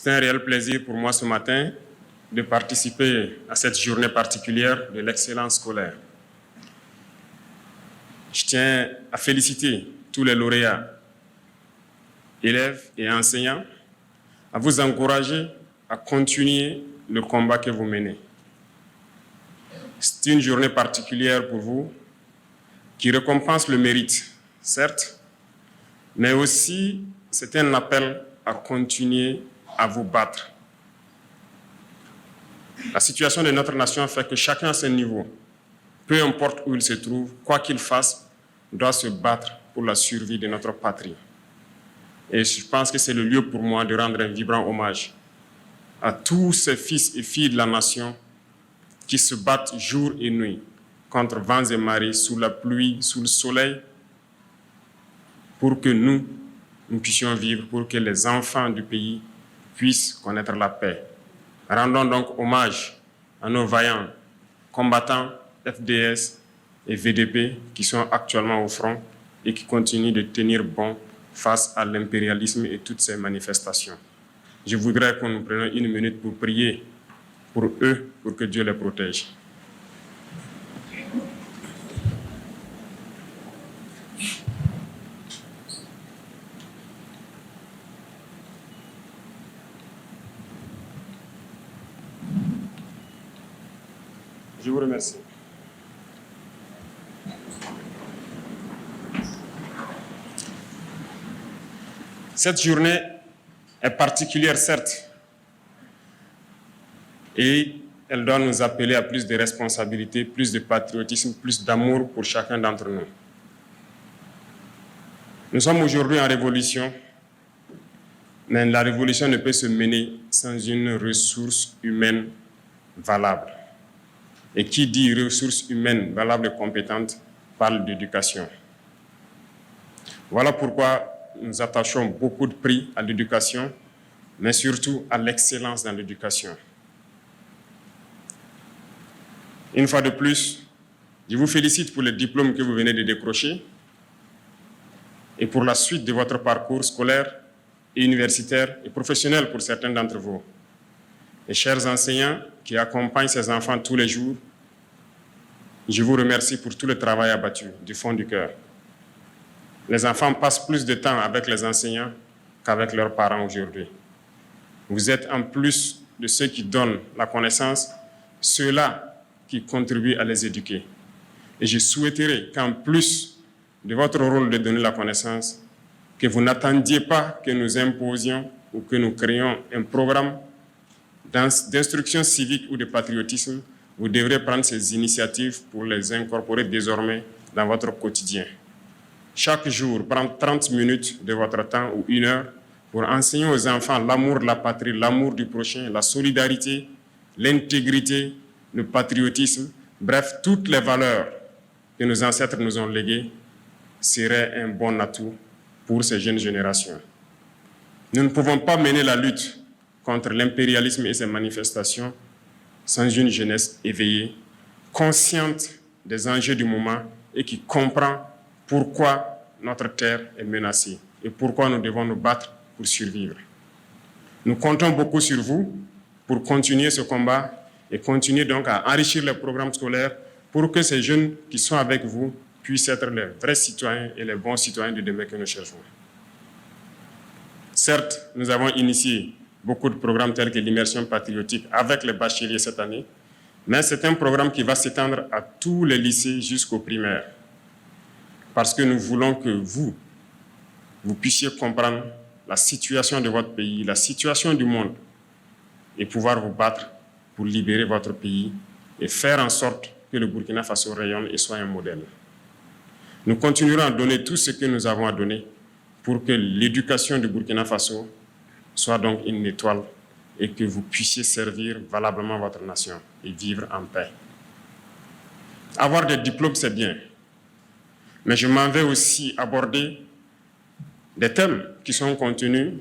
C'est un réel plaisir pour moi ce matin de participer à cette journée particulière de l'excellence scolaire. Je tiens à féliciter tous les lauréats, élèves et enseignants, à vous encourager à continuer le combat que vous menez. C'est une journée particulière pour vous qui récompense le mérite, certes, mais aussi c'est un appel à continuer à vous battre. La situation de notre nation fait que chacun à son niveau, peu importe où il se trouve, quoi qu'il fasse, doit se battre pour la survie de notre patrie. Et je pense que c'est le lieu pour moi de rendre un vibrant hommage à tous ces fils et filles de la nation qui se battent jour et nuit contre vents et marées, sous la pluie, sous le soleil, pour que nous puissions vivre, pour que les enfants du pays puissent connaître la paix. Rendons donc hommage à nos vaillants combattants FDS et VDP qui sont actuellement au front et qui continuent de tenir bon face à l'impérialisme et toutes ces manifestations. Je voudrais que nous prenions une minute pour prier pour eux, pour que Dieu les protège. Je vous remercie. Cette journée est particulière, certes, et elle doit nous appeler à plus de responsabilité, plus de patriotisme, plus d'amour pour chacun d'entre nous. Nous sommes aujourd'hui en révolution, mais la révolution ne peut se mener sans une ressource humaine valable. Et qui dit ressources humaines valables et compétentes parle d'éducation. Voilà pourquoi nous attachons beaucoup de prix à l'éducation, mais surtout à l'excellence dans l'éducation. Une fois de plus, je vous félicite pour le diplôme que vous venez de décrocher et pour la suite de votre parcours scolaire et universitaire et professionnel pour certains d'entre vous. Et chers enseignants qui accompagnent ces enfants tous les jours, je vous remercie pour tout le travail abattu du fond du cœur. Les enfants passent plus de temps avec les enseignants qu'avec leurs parents aujourd'hui. Vous êtes en plus de ceux qui donnent la connaissance, ceux-là qui contribuent à les éduquer. Et je souhaiterais qu'en plus de votre rôle de donner la connaissance, que vous n'attendiez pas que nous imposions ou que nous créions un programme d'instruction civique ou de patriotisme. Vous devrez prendre ces initiatives pour les incorporer désormais dans votre quotidien. Chaque jour, prendre 30 minutes de votre temps ou 1 heure pour enseigner aux enfants l'amour de la patrie, l'amour du prochain, la solidarité, l'intégrité, le patriotisme, bref, toutes les valeurs que nos ancêtres nous ont léguées seraient un bon atout pour ces jeunes générations. Nous ne pouvons pas mener la lutte contre l'impérialisme et ses manifestations sans une jeunesse éveillée, consciente des enjeux du moment et qui comprend pourquoi notre terre est menacée et pourquoi nous devons nous battre pour survivre. Nous comptons beaucoup sur vous pour continuer ce combat et continuer donc à enrichir les programmes scolaires pour que ces jeunes qui sont avec vous puissent être les vrais citoyens et les bons citoyens de demain que nous cherchons. Certes, nous avons initié beaucoup de programmes tels que l'immersion patriotique avec les bacheliers cette année, mais c'est un programme qui va s'étendre à tous les lycées jusqu'au primaire. Parce que nous voulons que vous puissiez comprendre la situation de votre pays, la situation du monde, et pouvoir vous battre pour libérer votre pays et faire en sorte que le Burkina Faso rayonne et soit un modèle. Nous continuerons à donner tout ce que nous avons à donner pour que l'éducation du Burkina Faso soit donc une étoile et que vous puissiez servir valablement votre nation et vivre en paix. Avoir des diplômes, c'est bien. Mais je m'en vais aussi aborder des thèmes qui sont contenus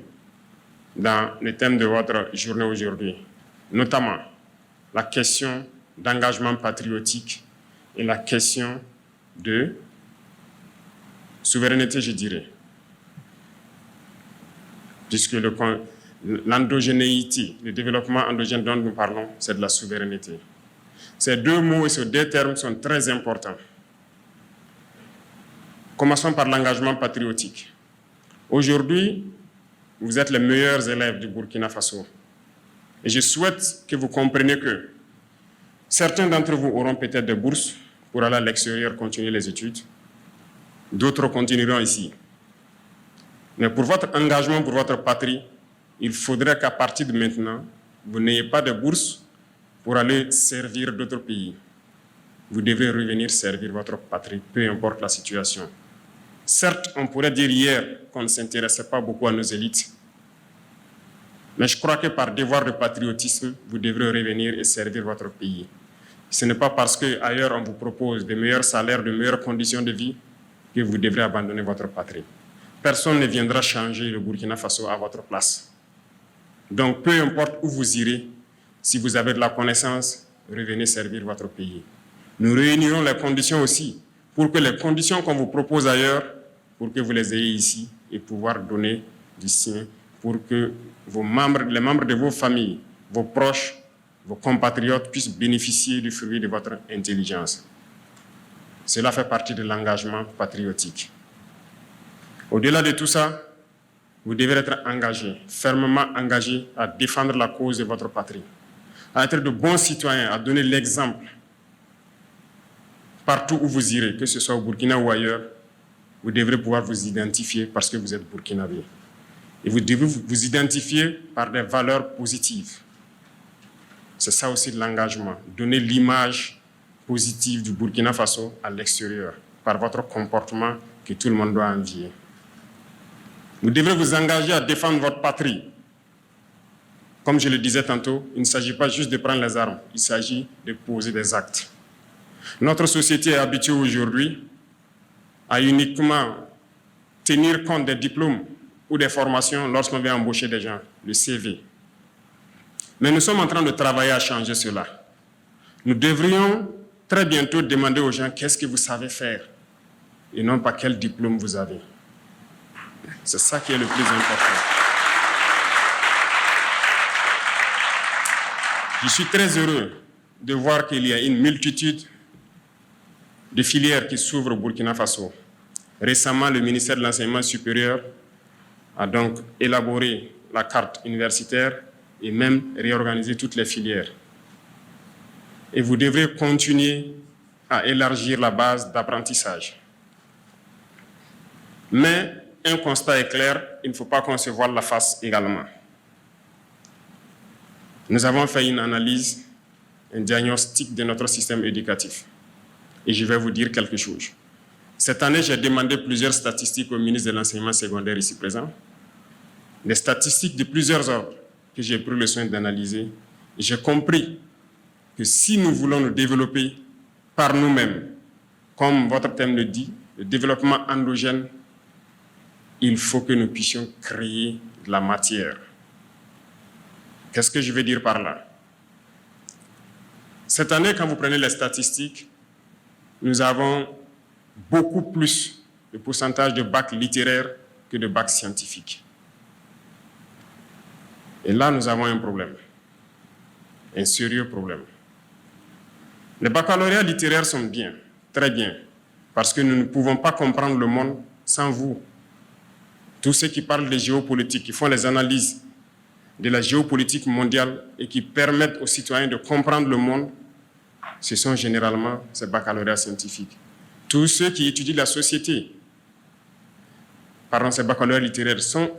dans les thèmes de votre journée aujourd'hui, notamment la question d'engagement patriotique et la question de souveraineté, je dirais. Puisque L'endogénéité, le développement endogène dont nous parlons, c'est de la souveraineté. Ces deux mots et ces deux termes sont très importants. Commençons par l'engagement patriotique. Aujourd'hui, vous êtes les meilleurs élèves du Burkina Faso. Et je souhaite que vous compreniez que certains d'entre vous auront peut-être des bourses pour aller à l'extérieur continuer les études. D'autres continueront ici. Mais pour votre engagement, pour votre patrie, il faudrait qu'à partir de maintenant, vous n'ayez pas de bourse pour aller servir d'autres pays. Vous devrez revenir servir votre patrie, peu importe la situation. Certes, on pourrait dire hier qu'on ne s'intéressait pas beaucoup à nos élites, mais je crois que par devoir de patriotisme, vous devrez revenir et servir votre pays. Ce n'est pas parce qu'ailleurs on vous propose de meilleurs salaires, de meilleures conditions de vie que vous devrez abandonner votre patrie. Personne ne viendra changer le Burkina Faso à votre place. Donc, peu importe où vous irez, si vous avez de la connaissance, revenez servir votre pays. Nous réunirons les conditions aussi pour que les conditions qu'on vous propose ailleurs, pour que vous les ayez ici et pouvoir donner du sien, pour que les membres de vos familles, vos proches, vos compatriotes puissent bénéficier du fruit de votre intelligence. Cela fait partie de l'engagement patriotique. Au-delà de tout ça, vous devez être engagé, fermement engagé à défendre la cause de votre patrie, à être de bons citoyens, à donner l'exemple. Partout où vous irez, que ce soit au Burkina ou ailleurs, vous devrez pouvoir vous identifier parce que vous êtes burkinabé. Et vous devez vous identifier par des valeurs positives. C'est ça aussi de l'engagement, donner l'image positive du Burkina Faso à l'extérieur, par votre comportement que tout le monde doit envier. Vous devrez vous engager à défendre votre patrie. Comme je le disais tantôt, il ne s'agit pas juste de prendre les armes, il s'agit de poser des actes. Notre société est habituée aujourd'hui à uniquement tenir compte des diplômes ou des formations lorsqu'on vient embaucher des gens, le CV. Mais nous sommes en train de travailler à changer cela. Nous devrions très bientôt demander aux gens qu'est-ce que vous savez faire et non pas quel diplôme vous avez. C'est ça qui est le plus important. Je suis très heureux de voir qu'il y a une multitude de filières qui s'ouvrent au Burkina Faso. Récemment, le ministère de l'Enseignement supérieur a donc élaboré la carte universitaire et même réorganisé toutes les filières. Et vous devrez continuer à élargir la base d'apprentissage. Mais un constat est clair, il ne faut pas qu'on se voile la face également. Nous avons fait une analyse, un diagnostic de notre système éducatif. Et je vais vous dire quelque chose. Cette année, j'ai demandé plusieurs statistiques au ministre de l'Enseignement secondaire ici présent. Des statistiques de plusieurs ordres que j'ai pris le soin d'analyser. J'ai compris que si nous voulons nous développer par nous-mêmes, comme votre thème le dit, le développement endogène, il faut que nous puissions créer de la matière. Qu'est-ce que je veux dire par là? Cette année, quand vous prenez les statistiques, nous avons beaucoup plus de pourcentage de bacs littéraires que de bacs scientifiques. Et là, nous avons un problème, un sérieux problème. Les baccalauréats littéraires sont bien, très bien, parce que nous ne pouvons pas comprendre le monde sans vous. Tous ceux qui parlent de géopolitique, qui font les analyses de la géopolitique mondiale et qui permettent aux citoyens de comprendre le monde, ce sont généralement ces baccalauréats scientifiques. Tous ceux qui étudient la société, ces baccalauréats littéraires, sont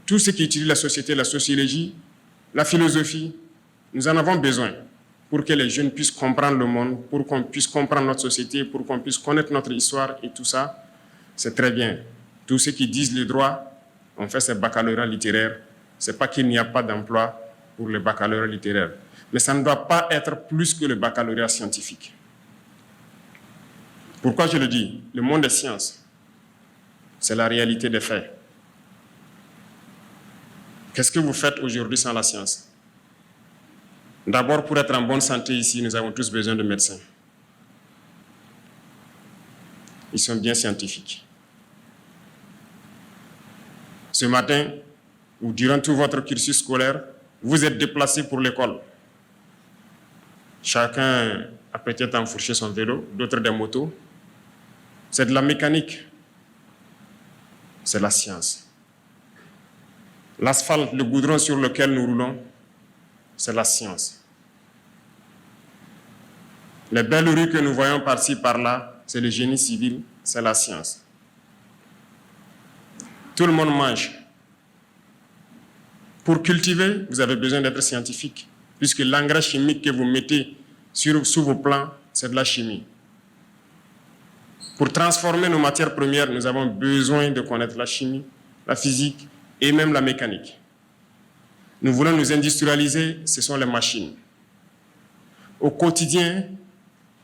tous ceux qui étudient la société, la sociologie, la philosophie. Nous en avons besoin pour que les jeunes puissent comprendre le monde, pour qu'on puisse comprendre notre société, pour qu'on puisse connaître notre histoire et tout ça. C'est très bien. Tous ceux qui disent le droit ont fait ces baccalauréats littéraires. Ce n'est pas qu'il n'y a pas d'emploi pour les baccalauréats littéraires. Mais ça ne doit pas être plus que le baccalauréat scientifique. Pourquoi je le dis? Le monde des sciences, c'est la réalité des faits. Qu'est-ce que vous faites aujourd'hui sans la science? D'abord, pour être en bonne santé ici, nous avons tous besoin de médecins. Ils sont bien scientifiques. Ce matin, ou durant tout votre cursus scolaire, vous êtes déplacé pour l'école. Chacun a peut-être enfourché son vélo, d'autres des motos. C'est de la mécanique. C'est la science. L'asphalte, le goudron sur lequel nous roulons, c'est la science. Les belles rues que nous voyons par-ci, par-là, c'est le génie civil, c'est la science. Tout le monde mange. Pour cultiver, vous avez besoin d'être scientifique, puisque l'engrais chimique que vous mettez sous vos plants, c'est de la chimie. Pour transformer nos matières premières, nous avons besoin de connaître la chimie, la physique et même la mécanique. Nous voulons nous industrialiser, ce sont les machines. Au quotidien,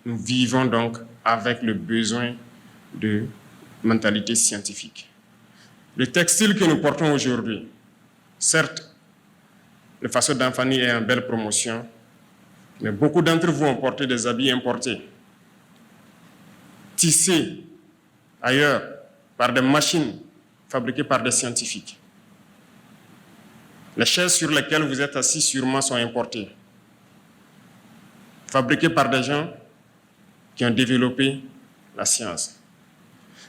nous vivons donc avec le besoin de mentalité scientifique. Le textile que nous portons aujourd'hui, certes, le faisceau d'Anfani est en belle promotion, mais beaucoup d'entre vous ont porté des habits importés, tissés ailleurs par des machines fabriquées par des scientifiques. Les chaises sur lesquelles vous êtes assis sûrement sont importées, fabriquées par des gens qui ont développé la science.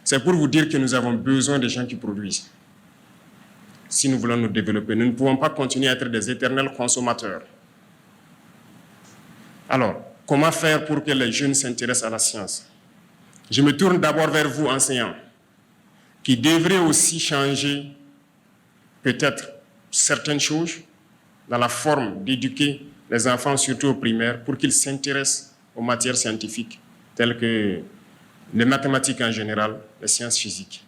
C'est pour vous dire que nous avons besoin de gens qui produisent. Si nous voulons nous développer, nous ne pouvons pas continuer à être des éternels consommateurs. Alors, comment faire pour que les jeunes s'intéressent à la science? Je me tourne d'abord vers vous, enseignants, qui devraient aussi changer peut-être certaines choses dans la forme d'éduquer les enfants, surtout au primaire, pour qu'ils s'intéressent aux matières scientifiques, telles que les mathématiques en général, les sciences physiques.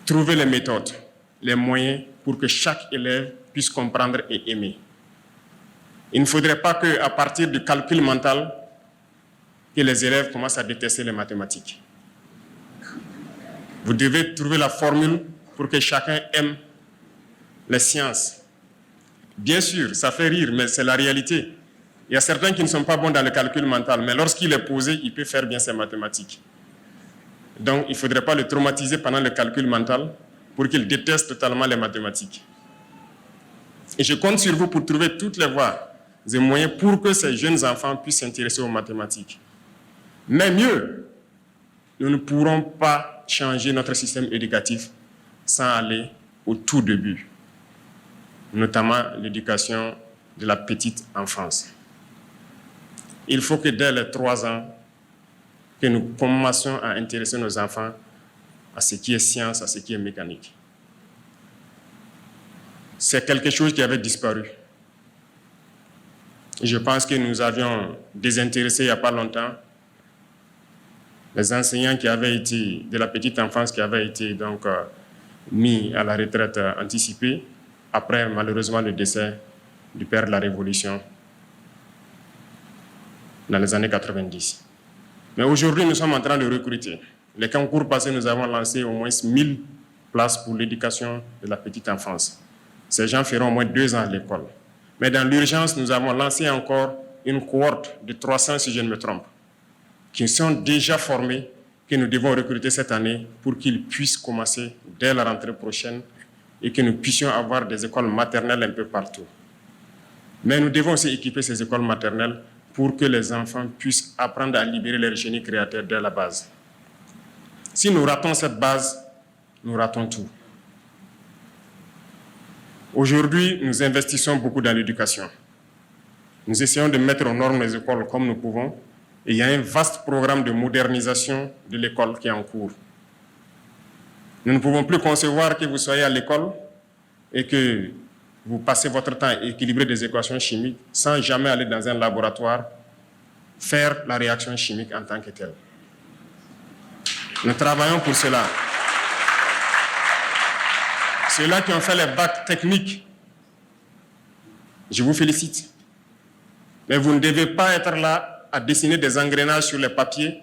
Trouver les méthodes, les moyens pour que chaque élève puisse comprendre et aimer. Il ne faudrait pas qu'à partir du calcul mental, que les élèves commencent à détester les mathématiques. Vous devez trouver la formule pour que chacun aime les sciences. Bien sûr, ça fait rire, mais c'est la réalité. Il y a certains qui ne sont pas bons dans le calcul mental, mais lorsqu'il est posé, il peut faire bien ses mathématiques. Donc, il ne faudrait pas le traumatiser pendant le calcul mental pour qu'il déteste totalement les mathématiques. Et je compte sur vous pour trouver toutes les voies et moyens pour que ces jeunes enfants puissent s'intéresser aux mathématiques. Mais mieux, nous ne pourrons pas changer notre système éducatif sans aller au tout début, notamment l'éducation de la petite enfance. Il faut que dès les 3 ans, que nous commencions à intéresser nos enfants à ce qui est science, à ce qui est mécanique. C'est quelque chose qui avait disparu. Je pense que nous avions désintéressé il n'y a pas longtemps les enseignants qui avaient été, de la petite enfance, qui avaient été donc mis à la retraite anticipée, après malheureusement le décès du père de la Révolution dans les années 90. Mais aujourd'hui, nous sommes en train de recruter. Les concours passés, nous avons lancé au moins 1000 places pour l'éducation de la petite enfance. Ces gens feront au moins 2 ans à l'école. Mais dans l'urgence, nous avons lancé encore une cohorte de 300, si je ne me trompe, qui sont déjà formés, que nous devons recruter cette année pour qu'ils puissent commencer dès la rentrée prochaine et que nous puissions avoir des écoles maternelles un peu partout. Mais nous devons aussi équiper ces écoles maternelles pour que les enfants puissent apprendre à libérer leur génie créateur dès la base. Si nous ratons cette base, nous ratons tout. Aujourd'hui, nous investissons beaucoup dans l'éducation. Nous essayons de mettre aux normes les écoles comme nous pouvons, et il y a un vaste programme de modernisation de l'école qui est en cours. Nous ne pouvons plus concevoir que vous soyez à l'école et que vous passez votre temps à équilibrer des équations chimiques sans jamais aller dans un laboratoire faire la réaction chimique en tant que telle. Nous travaillons pour cela. Ceux-là qui ont fait les bacs techniques, je vous félicite. Mais vous ne devez pas être là à dessiner des engrenages sur les papiers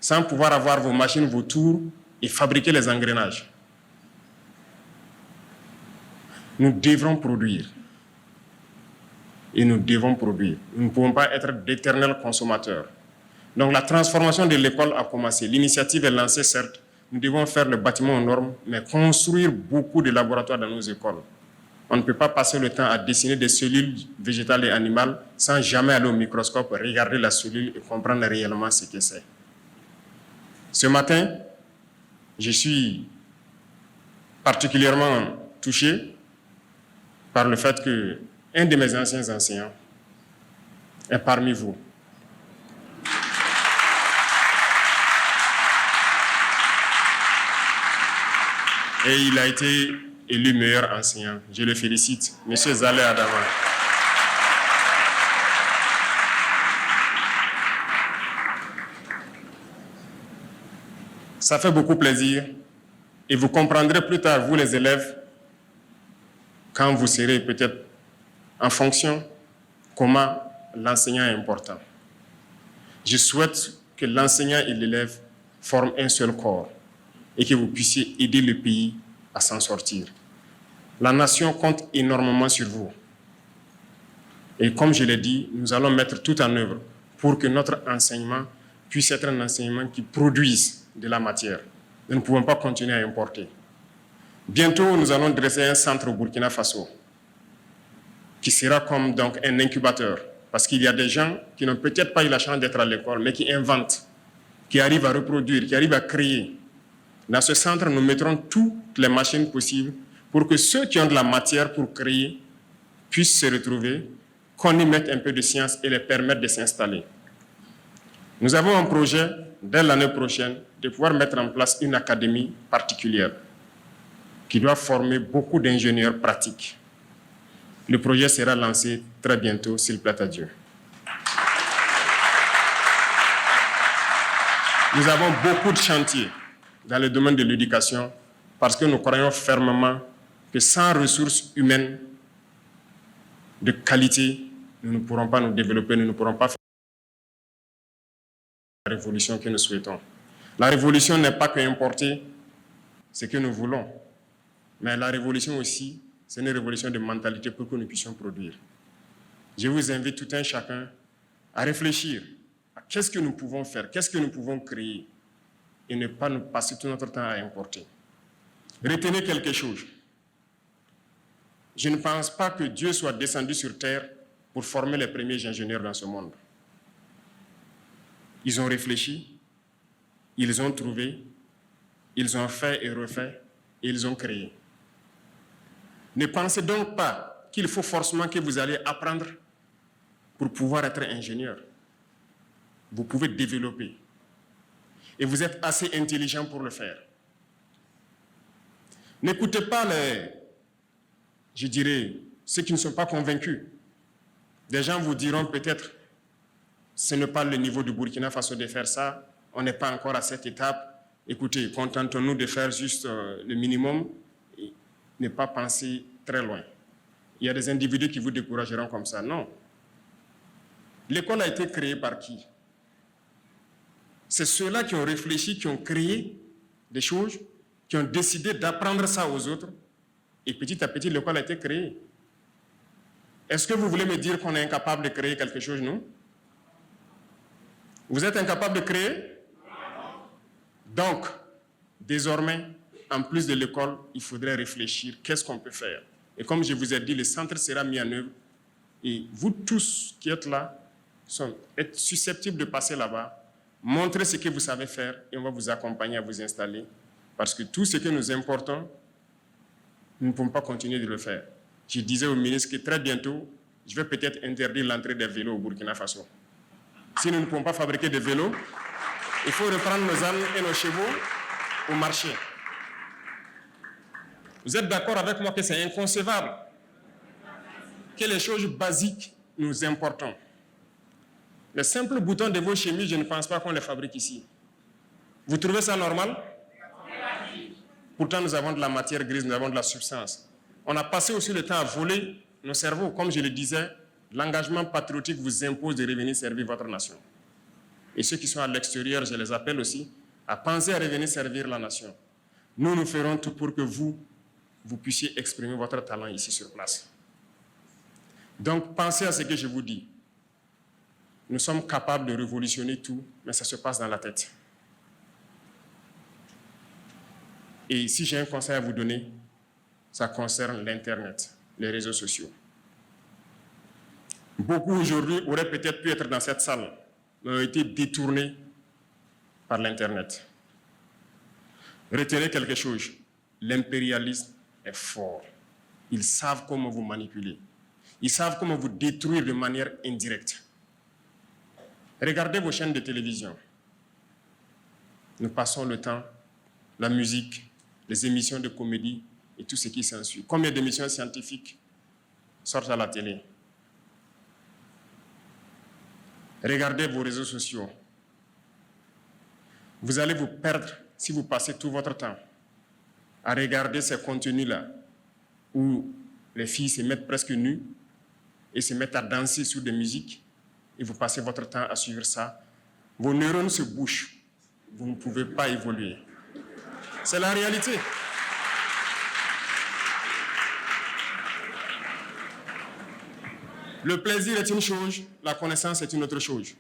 sans pouvoir avoir vos machines, vos tours et fabriquer les engrenages. Nous devrons produire. Et nous devons produire. Nous ne pouvons pas être d'éternels consommateurs. Donc la transformation de l'école a commencé. L'initiative est lancée, certes, nous devons faire le bâtiment aux normes, mais construire beaucoup de laboratoires dans nos écoles. On ne peut pas passer le temps à dessiner des cellules végétales et animales sans jamais aller au microscope, regarder la cellule et comprendre réellement ce que c'est. Ce matin, je suis particulièrement touché par le fait qu'un de mes anciens enseignants est parmi vous. Et il a été élu meilleur enseignant. Je le félicite, M. Zaleh Adama. Ça fait beaucoup plaisir et vous comprendrez plus tard, vous les élèves, quand vous serez peut-être en fonction, comment l'enseignant est important. Je souhaite que l'enseignant et l'élève forment un seul corps et que vous puissiez aider le pays à s'en sortir. La nation compte énormément sur vous. Et comme je l'ai dit, nous allons mettre tout en œuvre pour que notre enseignement puisse être un enseignement qui produise de la matière. Nous ne pouvons pas continuer à importer. Bientôt, nous allons dresser un centre au Burkina Faso qui sera comme donc un incubateur. Parce qu'il y a des gens qui n'ont peut-être pas eu la chance d'être à l'école, mais qui inventent, qui arrivent à reproduire, qui arrivent à créer. Dans ce centre, nous mettrons toutes les machines possibles pour que ceux qui ont de la matière pour créer puissent se retrouver, qu'on y mette un peu de science et les permettre de s'installer. Nous avons un projet, dès l'année prochaine, de pouvoir mettre en place une académie particulière qui doit former beaucoup d'ingénieurs pratiques. Le projet sera lancé très bientôt, s'il plaît à Dieu. Nous avons beaucoup de chantiers dans le domaine de l'éducation parce que nous croyons fermement que sans ressources humaines de qualité, nous ne pourrons pas nous développer, nous ne pourrons pas faire la révolution que nous souhaitons. La révolution n'est pas qu'importer ce que nous voulons, mais la révolution aussi, c'est une révolution de mentalité pour que nous puissions produire. Je vous invite tout un chacun à réfléchir à qu'est-ce que nous pouvons faire, qu'est-ce que nous pouvons créer et ne pas nous passer tout notre temps à importer. Retenez quelque chose. Je ne pense pas que Dieu soit descendu sur terre pour former les premiers ingénieurs dans ce monde. Ils ont réfléchi, ils ont trouvé, ils ont fait et refait, et ils ont créé. Ne pensez donc pas qu'il faut forcément que vous allez apprendre pour pouvoir être ingénieur. Vous pouvez développer. Et vous êtes assez intelligent pour le faire. N'écoutez pas ceux qui ne sont pas convaincus. Des gens vous diront peut-être, ce n'est pas le niveau du Burkina Faso de faire ça, on n'est pas encore à cette étape. Écoutez, contentons-nous de faire juste le minimum et ne pas penser très loin. Il y a des individus qui vous décourageront comme ça. Non. L'école a été créée par qui? C'est ceux-là qui ont réfléchi, qui ont créé des choses, qui ont décidé d'apprendre ça aux autres. Et petit à petit, l'école a été créée. Est-ce que vous voulez me dire qu'on est incapable de créer quelque chose, non? Vous êtes incapable de créer? Donc, désormais, en plus de l'école, il faudrait réfléchir, qu'est-ce qu'on peut faire? Et comme je vous ai dit, le centre sera mis en œuvre. Et vous tous qui êtes là, êtes susceptibles de passer là-bas, montrez ce que vous savez faire et on va vous accompagner à vous installer. Parce que tout ce que nous importons, nous ne pouvons pas continuer de le faire. Je disais au ministre que très bientôt, je vais peut-être interdire l'entrée des vélos au Burkina Faso. Si nous ne pouvons pas fabriquer de vélos, il faut reprendre nos ânes et nos chevaux au marché. Vous êtes d'accord avec moi que c'est inconcevable que les choses basiques nous importons. Les simples boutons de vos chemises, je ne pense pas qu'on les fabrique ici. Vous trouvez ça normal? Pourtant, nous avons de la matière grise, nous avons de la substance. On a passé aussi le temps à voler nos cerveaux. Comme je le disais, l'engagement patriotique vous impose de revenir servir votre nation. Et ceux qui sont à l'extérieur, je les appelle aussi à penser à revenir servir la nation. Nous ferons tout pour que vous puissiez exprimer votre talent ici sur place. Donc, pensez à ce que je vous dis. Nous sommes capables de révolutionner tout, mais ça se passe dans la tête. Et si j'ai un conseil à vous donner, ça concerne l'Internet, les réseaux sociaux. Beaucoup aujourd'hui auraient peut-être pu être dans cette salle, mais ont été détournés par l'Internet. Retenez quelque chose, l'impérialisme est fort. Ils savent comment vous manipuler. Ils savent comment vous détruire de manière indirecte. Regardez vos chaînes de télévision. Nous passons le temps, la musique, les émissions de comédie et tout ce qui s'ensuit. Combien d'émissions scientifiques sortent à la télé? Regardez vos réseaux sociaux. Vous allez vous perdre si vous passez tout votre temps à regarder ces contenus-là où les filles se mettent presque nues et se mettent à danser sur des musiques et vous passez votre temps à suivre ça. Vos neurones se bouchent. Vous ne pouvez pas évoluer. C'est la réalité. Le plaisir est une chose, la connaissance est une autre chose.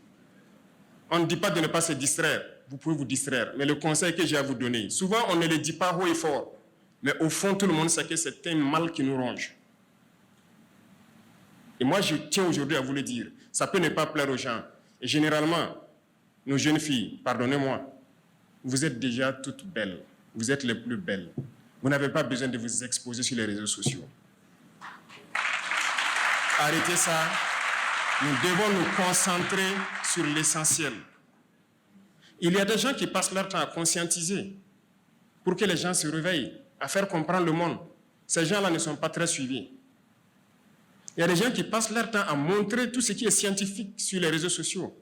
On ne dit pas de ne pas se distraire. Vous pouvez vous distraire. Mais le conseil que j'ai à vous donner, souvent on ne le dit pas haut et fort. Mais au fond, tout le monde sait que c'est un mal qui nous ronge. Et moi, je tiens aujourd'hui à vous le dire. Ça peut ne pas plaire aux gens. Et généralement, nos jeunes filles, pardonnez-moi, vous êtes déjà toutes belles. Vous êtes les plus belles. Vous n'avez pas besoin de vous exposer sur les réseaux sociaux. Arrêtez ça. Nous devons nous concentrer sur l'essentiel. Il y a des gens qui passent leur temps à conscientiser pour que les gens se réveillent, à faire comprendre le monde. Ces gens-là ne sont pas très suivis. Il y a des gens qui passent leur temps à montrer tout ce qui est scientifique sur les réseaux sociaux.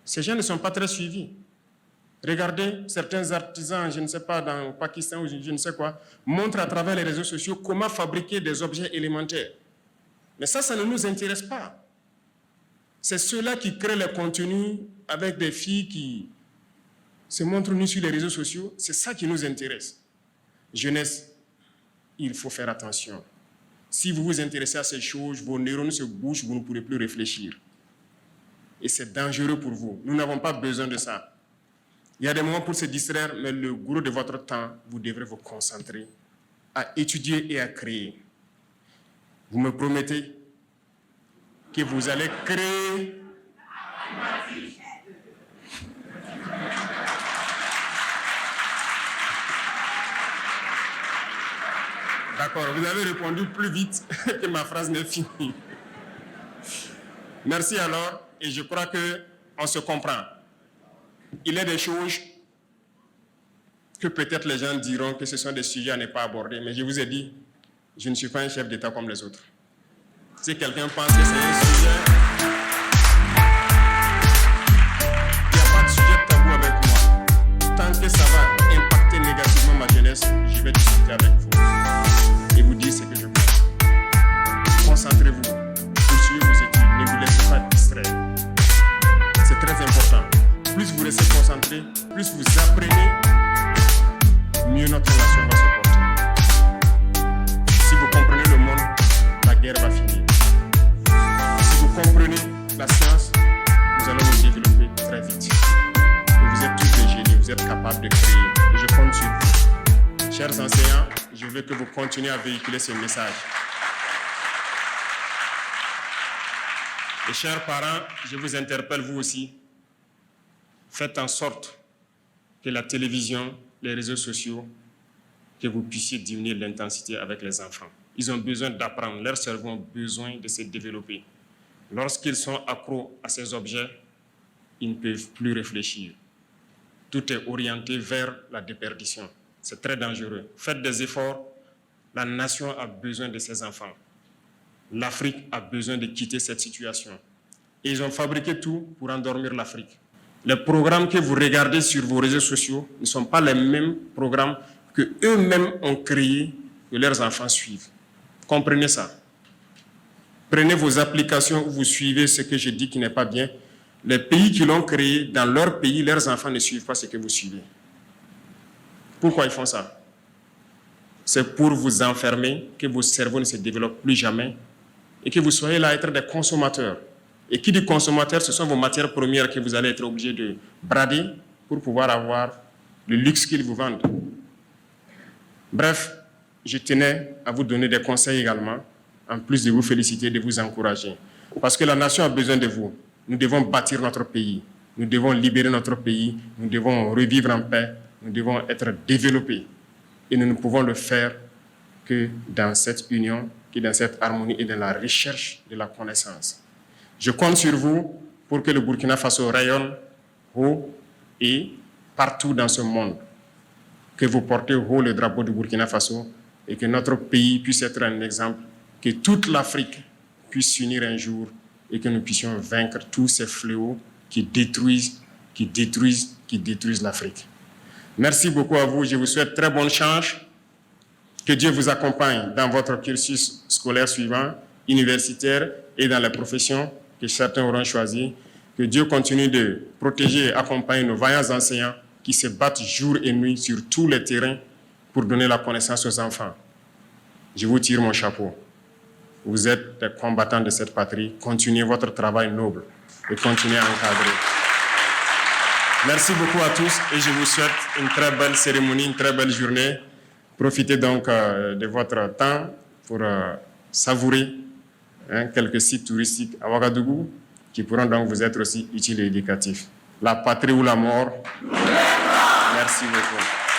Ces gens ne sont pas très suivis. Regardez, certains artisans, je ne sais pas, dans le Pakistan ou je ne sais quoi, montrent à travers les réseaux sociaux comment fabriquer des objets élémentaires. Mais ça ne nous intéresse pas. C'est ceux-là qui créent les contenus avec des filles qui se montrent nues sur les réseaux sociaux. C'est ça qui nous intéresse. Jeunesse, il faut faire attention. Si vous vous intéressez à ces choses, vos neurones se bougent, vous ne pourrez plus réfléchir. Et c'est dangereux pour vous. Nous n'avons pas besoin de ça. Il y a des moments pour se distraire, mais le gros de votre temps, vous devrez vous concentrer à étudier et à créer. Vous me promettez que vous allez créer D'accord, vous avez répondu plus vite que ma phrase n'est finie. Merci alors, et je crois qu'on se comprend. Il y a des choses que peut-être les gens diront que ce sont des sujets à ne pas aborder, mais je vous ai dit, je ne suis pas un chef d'État comme les autres. Si quelqu'un pense que c'est un sujet, il n'y a pas de sujet tabou avec moi. Tant que ça va impacter négativement ma jeunesse, je vais discuter avec vous et vous dire ce que je pense. Concentrez-vous, poursuivez vos études, ne vous laissez pas distraire. C'est très important. Plus vous restez concentré, plus vous apprenez, mieux notre nation va se porter. Si vous comprenez le monde, la guerre va finir. Si vous comprenez la science, nous allons nous développer très vite. Et vous êtes tous des génies, vous êtes capables de créer. Et je compte sur vous. Chers enseignants, je veux que vous continuez à véhiculer ce message. Et chers parents, je vous interpelle vous aussi. Faites en sorte que la télévision, les réseaux sociaux, que vous puissiez diminuer l'intensité avec les enfants. Ils ont besoin d'apprendre, leurs cerveaux ont besoin de se développer. Lorsqu'ils sont accros à ces objets, ils ne peuvent plus réfléchir. Tout est orienté vers la déperdition. C'est très dangereux. Faites des efforts. La nation a besoin de ses enfants. L'Afrique a besoin de quitter cette situation. Et ils ont fabriqué tout pour endormir l'Afrique. Les programmes que vous regardez sur vos réseaux sociaux ne sont pas les mêmes programmes que eux-mêmes ont créés, que leurs enfants suivent. Comprenez ça. Prenez vos applications où vous suivez ce que je dis qui n'est pas bien. Les pays qui l'ont créé, dans leur pays, leurs enfants ne suivent pas ce que vous suivez. Pourquoi ils font ça? C'est pour vous enfermer, que vos cerveaux ne se développent plus jamais et que vous soyez là à être des consommateurs. Et qui dit consommateur, ce sont vos matières premières que vous allez être obligés de brader pour pouvoir avoir le luxe qu'ils vous vendent. Bref, je tenais à vous donner des conseils également, en plus de vous féliciter, de vous encourager. Parce que la nation a besoin de vous. Nous devons bâtir notre pays. Nous devons libérer notre pays. Nous devons revivre en paix. Nous devons être développés. Et nous ne pouvons le faire que dans cette union, que dans cette harmonie et dans la recherche de la connaissance. Je compte sur vous pour que le Burkina Faso rayonne haut et partout dans ce monde. Que vous portez haut le drapeau du Burkina Faso et que notre pays puisse être un exemple, que toute l'Afrique puisse s'unir un jour et que nous puissions vaincre tous ces fléaux qui détruisent l'Afrique. Merci beaucoup à vous. Je vous souhaite très bonne chance. Que Dieu vous accompagne dans votre cursus scolaire suivant, universitaire et dans les professions que certains auront choisies. Que Dieu continue de protéger et accompagner nos vaillants enseignants qui se battent jour et nuit sur tous les terrains pour donner la connaissance aux enfants. Je vous tire mon chapeau. Vous êtes des combattants de cette patrie. Continuez votre travail noble et continuez à encadrer. Merci beaucoup à tous et je vous souhaite une très belle cérémonie, une très belle journée. Profitez donc de votre temps pour savourer quelques sites touristiques à Ouagadougou qui pourront donc vous être aussi utiles et éducatifs. La patrie ou la mort. Merci beaucoup.